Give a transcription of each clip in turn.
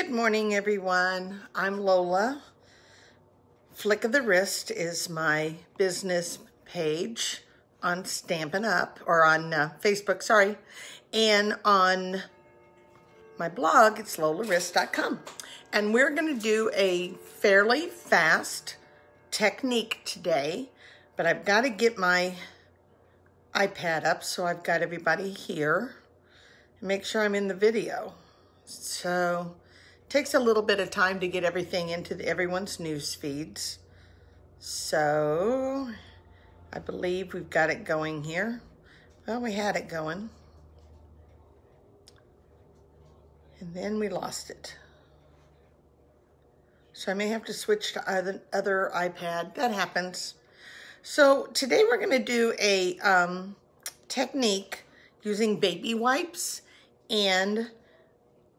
Good morning, everyone. I'm Lola. Flick of the Wrist is my business page on Stampin Up, or on Facebook, sorry. And on my blog, it's lolarist.com. And we're going to do a fairly fast technique today, but I've got to get my iPad up, so I've got everybody here and make sure I'm in the video. So it takes a little bit of time to get everything into everyone's news feeds. So I believe we've got it going here. Well, we had it going. And then we lost it. So I may have to switch to other iPad. That happens. So today we're going to do a technique using baby wipes and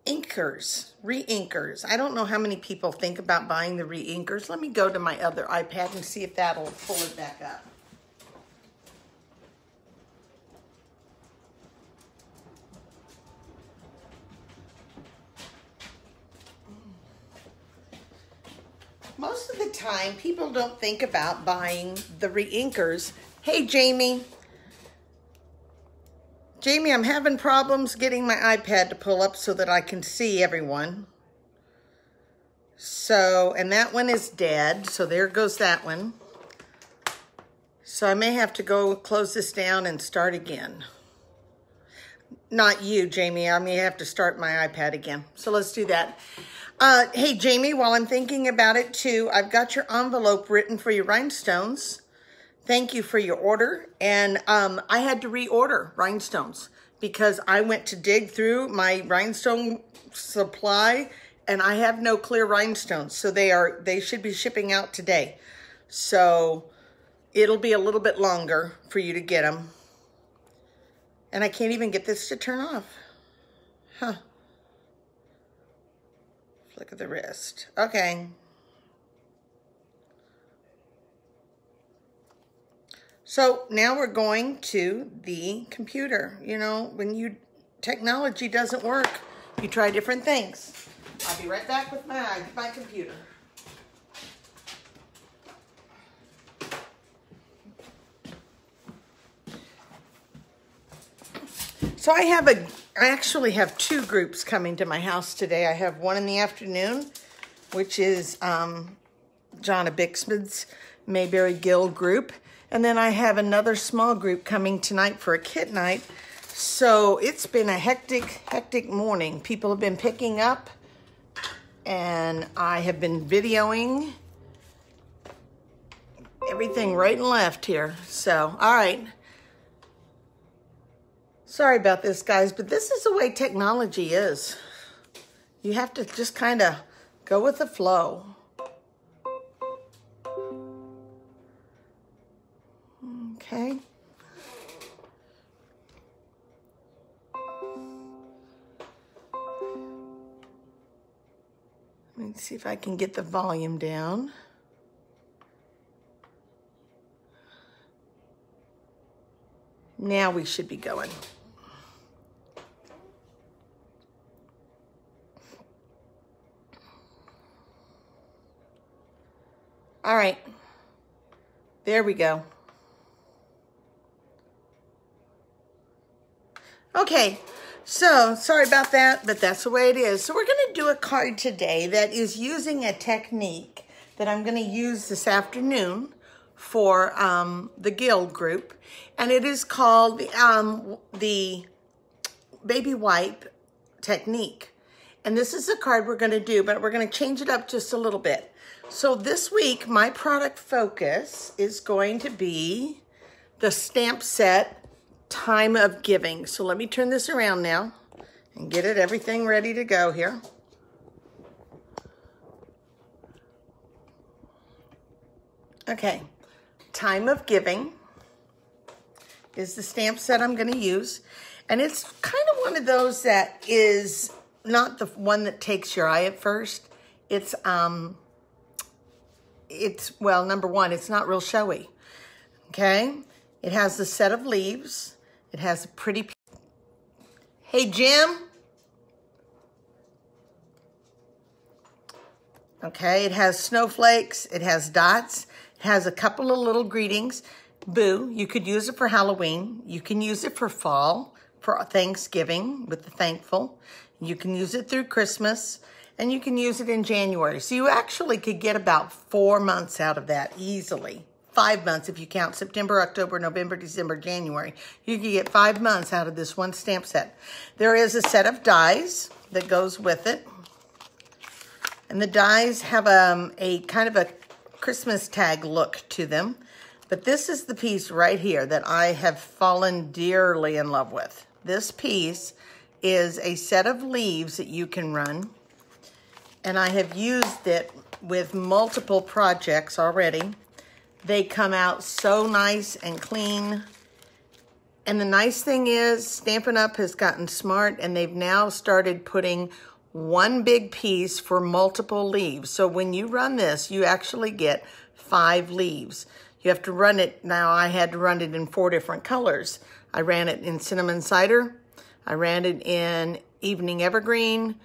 inkers, re-inkers. I don't know how many people think about buying the re-inkers. Let me go to my other iPad and see if that'll pull it back up. Most of the time, people don't think about buying the re-inkers. Hey, Jamie. Jamie, I'm having problems getting my iPad to pull up so that I can see everyone. So, and that one is dead, so there goes that one. So I may have to go close this down and start again. Not you, Jamie. I may have to start my iPad again. So let's do that. Hey, Jamie, while I'm thinking about it too, I've got your envelope written for your rhinestones. Thank you for your order. And I had to reorder rhinestones because I went to dig through my rhinestone supply and I have no clear rhinestones. So they should be shipping out today. So it'll be a little bit longer for you to get them. And I can't even get this to turn off. Huh. Flick of the wrist. Okay. So now we're going to the computer. You know, when technology doesn't work, you try different things. I'll be right back with my computer. So I actually have two groups coming to my house today. I have one in the afternoon, which is Jonna Bixman's Mayberry Guild group. And then I have another small group coming tonight for a kit night. So it's been a hectic morning. People have been picking up and I have been videoing everything right and left here. So, all right. Sorry about this, guys, but this is the way technology is. You have to just kind of go with the flow. Okay. Let me see if I can get the volume down. Now we should be going. All right. There we go. Okay, so sorry about that, but that's the way it is. So we're going to do a card today that is using a technique that I'm going to use this afternoon for the guild group, and it is called the baby wipe technique. And this is the card we're going to do, but we're going to change it up just a little bit. So this week, my product focus is going to be the stamp set Time of Giving. So let me turn this around now and get everything ready to go here. Okay, Time of Giving is the stamp set I'm going to use. And it's kind of one of those that is not the one that takes your eye at first. Well, number one, it's not real showy. Okay, it has the set of leaves. It has a pretty... Hey, Jim. Okay, it has snowflakes, it has dots, it has a couple of little greetings. Boo, you could use it for Halloween. You can use it for fall, for Thanksgiving with the thankful. You can use it through Christmas, and you can use it in January. So you actually could get about 4 months out of that easily. 5 months if you count September, October, November, December, January. You could get 5 months out of this one stamp set. There is a set of dies that goes with it. And the dies have a kind of a Christmas tag look to them. But this is the piece right here that I have fallen dearly in love with. This piece is a set of leaves that you can run. And I have used it with multiple projects already. They come out so nice and clean. And the nice thing is Stampin' Up! Has gotten smart, and they've now started putting one big piece for multiple leaves. So when you run this, you actually get 5 leaves. You have to run it, now I had to run it in 4 different colors. I ran it in Cinnamon Cider, I ran it in Evening Evergreen,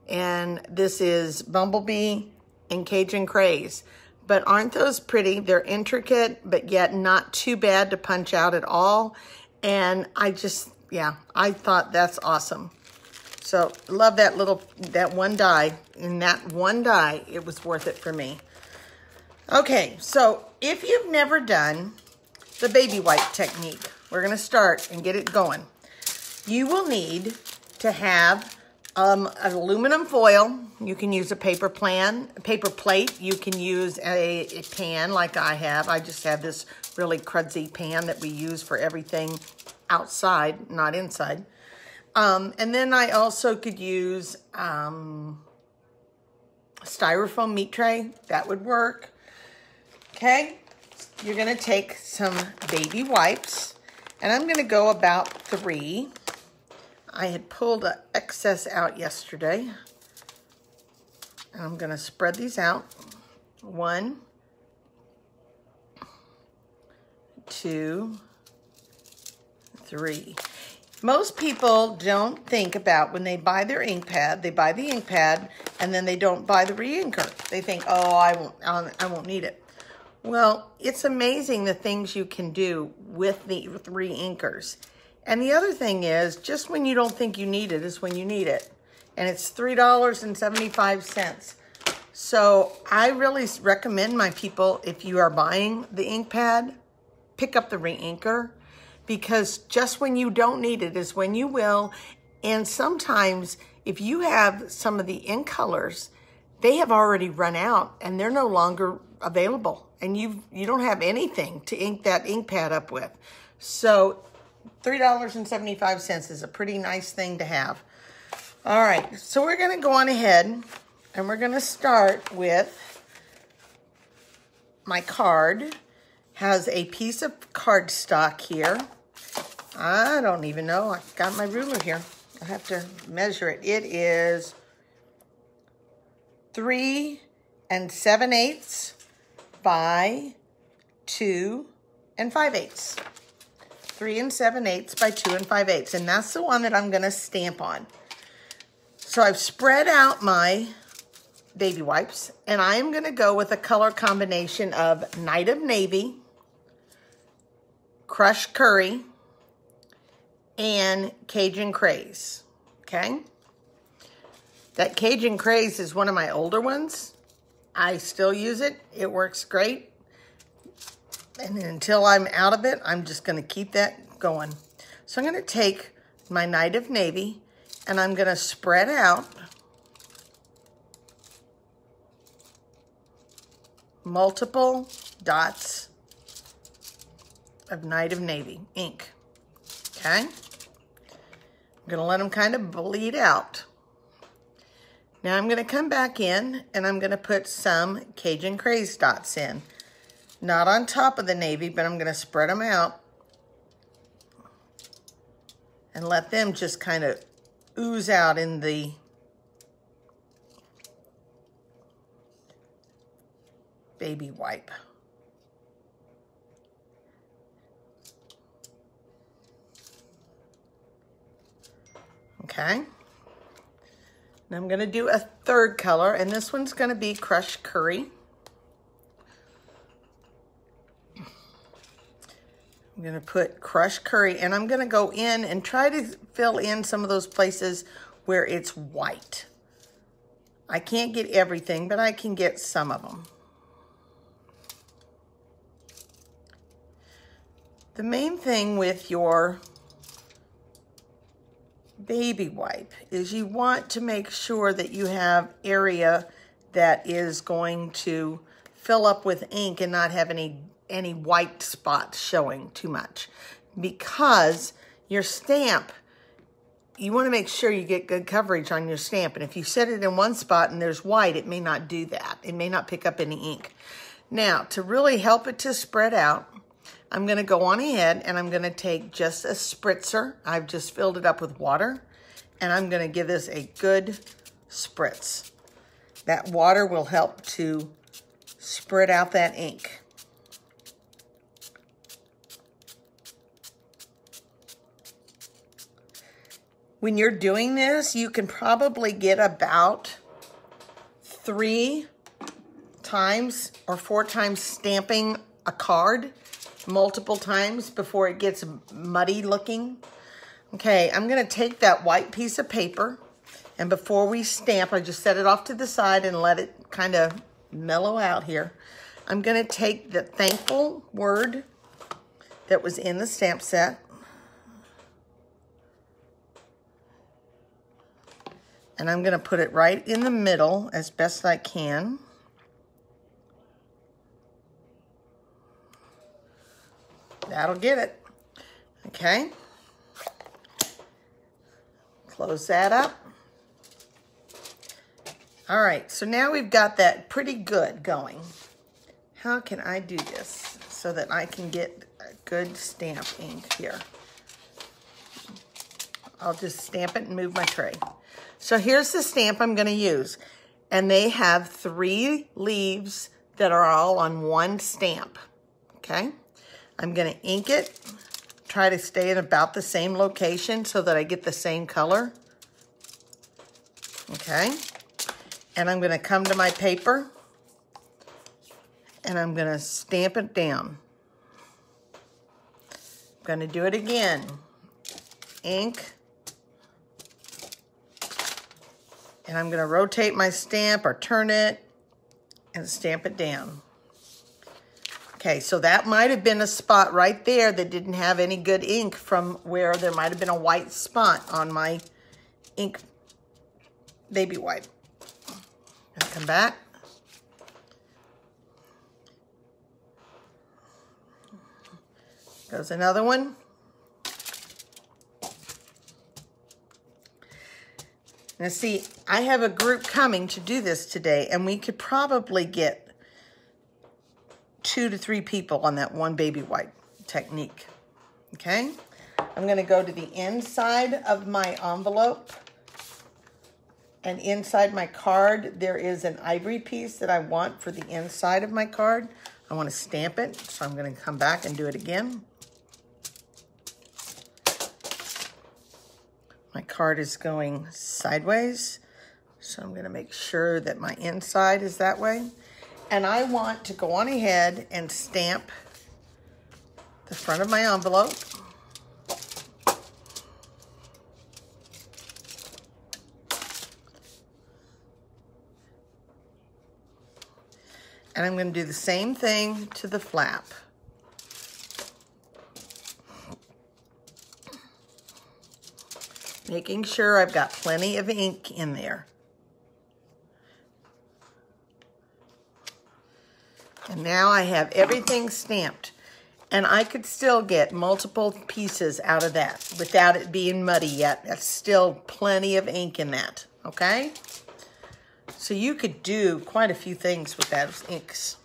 and this is Bumblebee and Cajun Craze. But aren't those pretty? They're intricate, but yet not too bad to punch out at all. And I just, yeah, I thought that's awesome. So love that one die. In that one die, it was worth it for me. Okay, so if you've never done the baby wipe technique, we're gonna start and get it going. You will need to have aluminum foil. You can use a paper plate. You can use a pan like I have. I just have this really cruddy pan that we use for everything outside, not inside. And then I also could use a styrofoam meat tray. That would work. Okay, you're gonna take some baby wipes, and I'm gonna go about 3. I had pulled an excess out yesterday, and I'm gonna spread these out. 1, 2, 3. Most people don't think about when they buy their ink pad, they buy the ink pad and then they don't buy the re-inker. They think, oh, I won't need it. Well, it's amazing the things you can do with the re-inkers. And the other thing is, just when you don't think you need it is when you need it. And it's $3.75. So I really recommend my people, if you are buying the ink pad, pick up the re-inker. Because just when you don't need it is when you will. And sometimes if you have some of the ink colors, they have already run out and they're no longer available. And you don't have anything to ink that ink pad up with. So $3.75 is a pretty nice thing to have. All right, so we're gonna go on ahead and we're gonna start with my card. Has a piece of cardstock here. I don't even know. I've got my ruler here. I have to measure it. It is 3 7/8 by 2 5/8. 3 7/8 by 2 5/8. And that's the one that I'm going to stamp on. So I've spread out my baby wipes, and I'm going to go with a color combination of Night of Navy, Crushed Curry, and Cajun Craze, okay? That Cajun Craze is one of my older ones. I still use it. It works great. And until I'm out of it, I'm just gonna keep that going. So I'm gonna take my Night of Navy and I'm gonna spread out multiple dots of Night of Navy ink, okay? I'm gonna let them kind of bleed out. Now I'm gonna come back in and I'm gonna put some Cajun Craze dots in. Not on top of the navy, but I'm gonna spread them out and let them just kind of ooze out in the baby wipe. Okay. And I'm going to do a third color, and this one's going to be crushed curry. I'm going to put crushed curry, and I'm going to go in and try to fill in some of those places where it's white. I can't get everything, but I can get some of them. The main thing with your baby wipe is you want to make sure that you have area that is going to fill up with ink and not have any white spots showing too much, because your stamp, you want to make sure you get good coverage on your stamp, and if you set it in one spot and there's white, it may not do that. It may not pick up any ink. Now, to really help it to spread out, I'm going to go on ahead and I'm going to take just a spritzer. I've just filled it up with water, and I'm going to give this a good spritz. That water will help to spread out that ink. When you're doing this, you can probably get about 3 times or 4 times stamping a card multiple times before it gets muddy looking. Okay, I'm going to take that white piece of paper, and before we stamp, I just set it off to the side and let it kind of mellow out here. I'm going to take the thankful word that was in the stamp set, and I'm going to put it right in the middle as best I can. That'll get it. Okay. Close that up. All right, so now we've got that pretty good going. How can I do this so that I can get a good stamp ink here? I'll just stamp it and move my tray. So here's the stamp I'm going to use, and they have 3 leaves that are all on one stamp. Okay. I'm going to ink it, try to stay in about the same location so that I get the same color. Okay. And I'm going to come to my paper and I'm going to stamp it down. I'm going to do it again. Ink. And I'm going to rotate my stamp or turn it and stamp it down. Okay, so that might have been a spot right there that didn't have any good ink from where there might have been a white spot on my ink baby wipe. And come back. Goes another one. Now see, I have a group coming to do this today, and we could probably get 2 to 3 people on that one baby wipe technique. Okay, I'm going to go to the inside of my envelope, and inside my card there is an ivory piece that I want for the inside of my card. I want to stamp it, so I'm going to come back and do it again. My card is going sideways, so I'm going to make sure that my inside is that way. And I want to go on ahead and stamp the front of my envelope. And I'm going to do the same thing to the flap. Making sure I've got plenty of ink in there. And now I have everything stamped, and I could still get multiple pieces out of that without it being muddy yet. That's still plenty of ink in that, okay? So you could do quite a few things with those inks.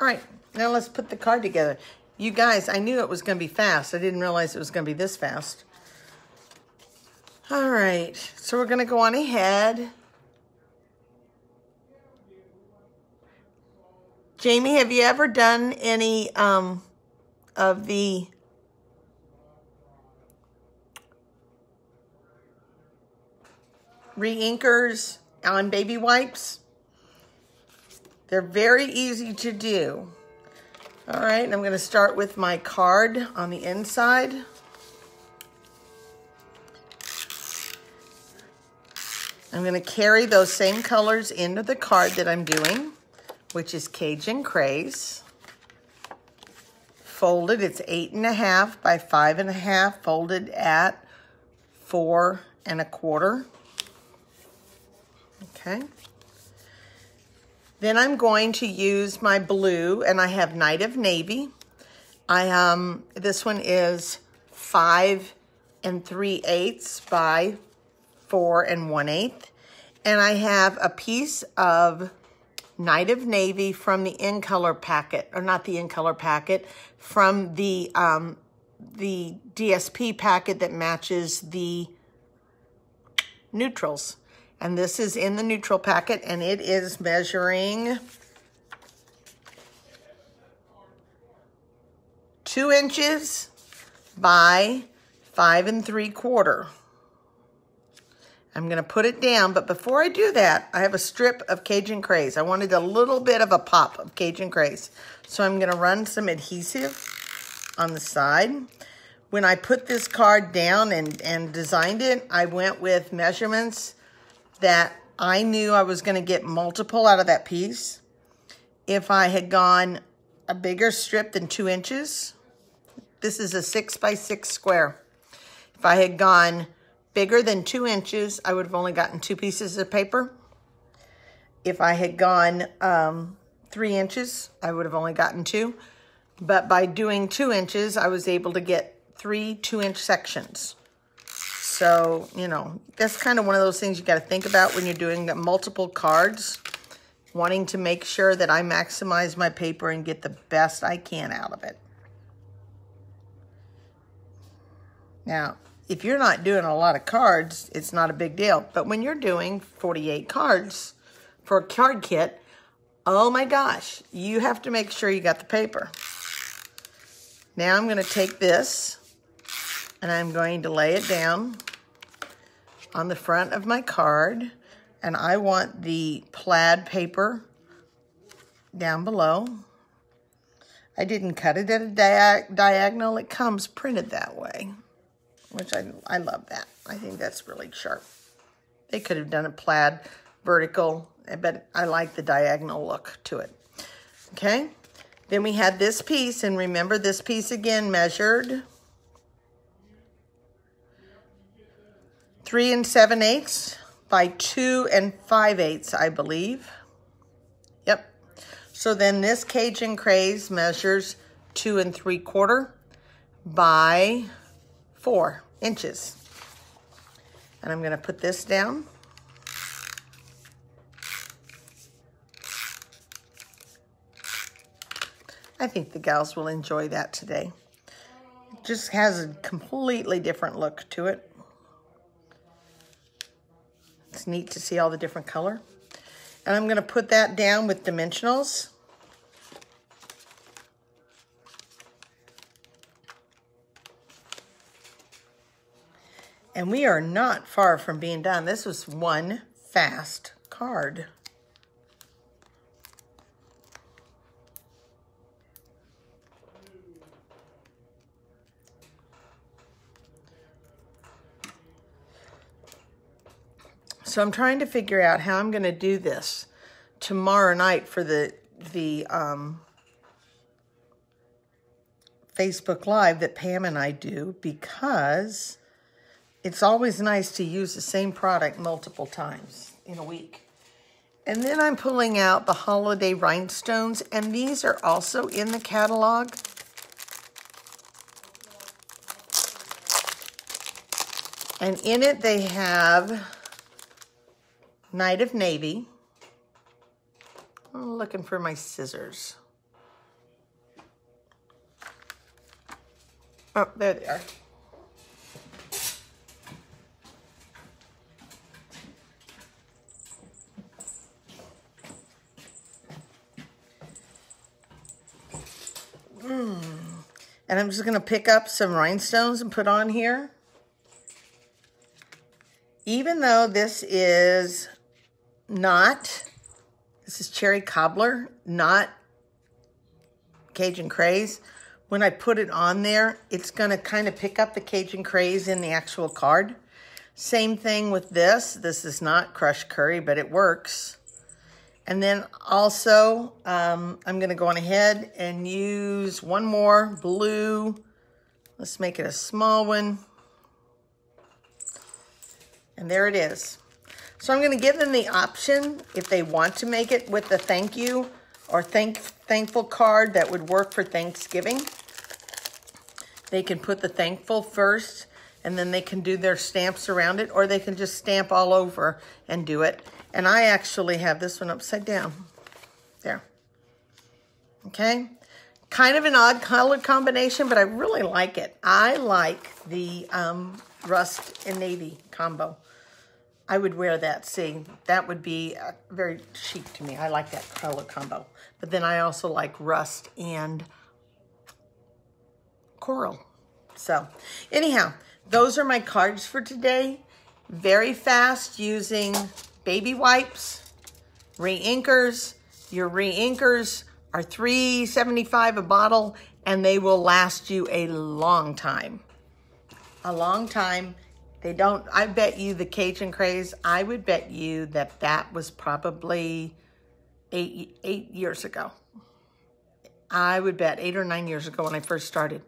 All right, now let's put the card together. You guys, I knew it was going to be fast. I didn't realize it was going to be this fast. All right, so we're going to go on ahead. Jamie, have you ever done any of the re-inkers on baby wipes. They're very easy to do. All right, I'm gonna start with my card on the inside. I'm gonna carry those same colors into the card that I'm doing, which is Cajun Craze. Folded, it's 8.5 by 5.5, folded at 4 1/4. Okay. Then I'm going to use my blue, and I have Night of Navy. This one is 5 3/8 by 4 1/8. And I have a piece of Night of Navy from the In Color packet, or not the In Color packet, from the DSP packet that matches the neutrals. And this is in the neutral packet, and it is measuring 2 inches by 5 3/4. I'm gonna put it down, but before I do that, I have a strip of Cajun Craze. I wanted a little bit of a pop of Cajun Craze. So I'm gonna run some adhesive on the side. When I put this card down and designed it, I went with measurements that I knew I was gonna get multiple out of that piece. If I had gone a bigger strip than 2 inches, this is a 6 by 6 square. If I had gone bigger than 2 inches, I would have only gotten 2 pieces of paper. If I had gone 3 inches, I would have only gotten 2. But by doing 2 inches, I was able to get 3 2-inch sections. So, you know, that's kind of one of those things you got to think about when you're doing multiple cards, wanting to make sure that I maximize my paper and get the best I can out of it. Now, if you're not doing a lot of cards, it's not a big deal. But when you're doing 48 cards for a card kit, oh my gosh, you have to make sure you got the paper. Now I'm going to take this and I'm going to lay it down on the front of my card. And I want the plaid paper down below. I didn't cut it at a diagonal. It comes printed that way, which I love that. I think that's really sharp. They could have done a plaid vertical, but I like the diagonal look to it. Okay, then we had this piece, and remember this piece again measured 3 7/8 by 2 5/8, I believe. Yep. So then this Cajun Craze measures 2 3/4 by 4 inches. And I'm going to put this down. I think the gals will enjoy that today. It just has a completely different look to it. It's neat to see all the different color. And I'm going to put that down with dimensionals. And we are not far from being done. This was one fast card. So I'm trying to figure out how I'm going to do this tomorrow night for the Facebook Live that Pam and I do, because it's always nice to use the same product multiple times in a week. And then I'm pulling out the holiday rhinestones, and these are also in the catalog. And in it they have Night of Navy. I'm looking for my scissors. Oh, there they are. And I'm just going to pick up some rhinestones and put on here. even though this is cherry cobbler, not Cajun Craze, when I put it on there, it's gonna kind of pick up the Cajun Craze in the actual card. Same thing with this. This is not crushed curry, but it works. And then also, I'm gonna go on ahead and use one more blue. Let's make it a small one. And there it is. So I'm gonna give them the option, if they want to make it with the thank you or thankful card that would work for Thanksgiving. They can put the thankful first, and then they can do their stamps around it, or they can just stamp all over and do it. And I actually have this one upside down. There. Okay. Kind of an odd color combination, but I really like it. I like the rust and navy combo. I would wear that. See, that would be very chic to me. I like that color combo. But then I also like rust and coral. So anyhow, those are my cards for today. Very fast using baby wipes, re-inkers. Your re-inkers are $3.75 a bottle, and they will last you a long time. A long time. They don't, I bet you the Cajun Craze, I would bet you that that was probably eight years ago. I would bet 8 or 9 years ago when I first started.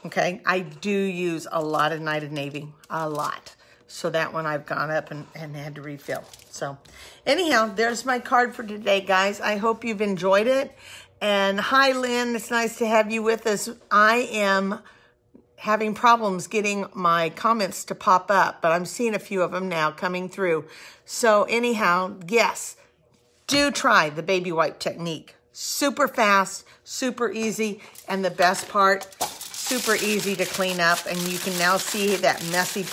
Okay, I do use a lot of Night of Navy, a lot. So that one I've gone up and had to refill. So anyhow, there's my card for today, guys. I hope you've enjoyed it. And hi, Lynn, it's nice to have you with us. I am having problems getting my comments to pop up, but I'm seeing a few of them now coming through. So anyhow, yes, do try the baby wipe technique. Super fast, super easy, and the best part, super easy to clean up, and you can now see that messy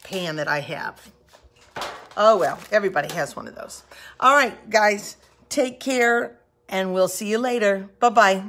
pan that I have. Oh well, everybody has one of those. All right, guys, take care, and we'll see you later. Bye-bye.